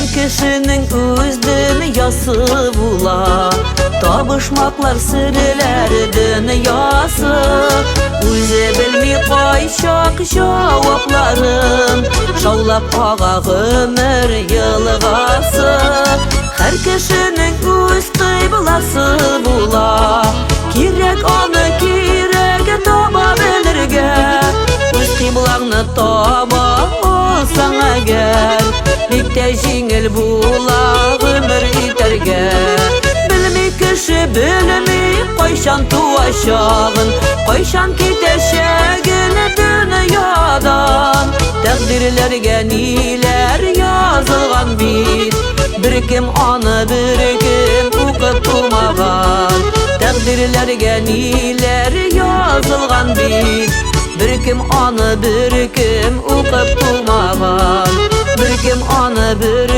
Her kişinin öz dünyası bula, tabışmaklar sırlar dünyası. O'zi bilmey qoyshaq javoblarim, shovlab oqa ömür yılg'asi. Her kişinin öz qiblasi bula, kerak onu keragi topa bilirga. Öz qiblangni topa olsang agar, bekda jengil bula ömür yeterga. Bilmey kishi bilmey qo'yshan tuashog'in, qo'yshan ketashagini dunyodan. Taqdirlarga nelar yozilgan bit, bir kim onu bir kim o'qib turmagan. Taqdirlarga nelar yozilgan bit, bir kim onu bir kim o'qib turmagan. Bir kim onu bir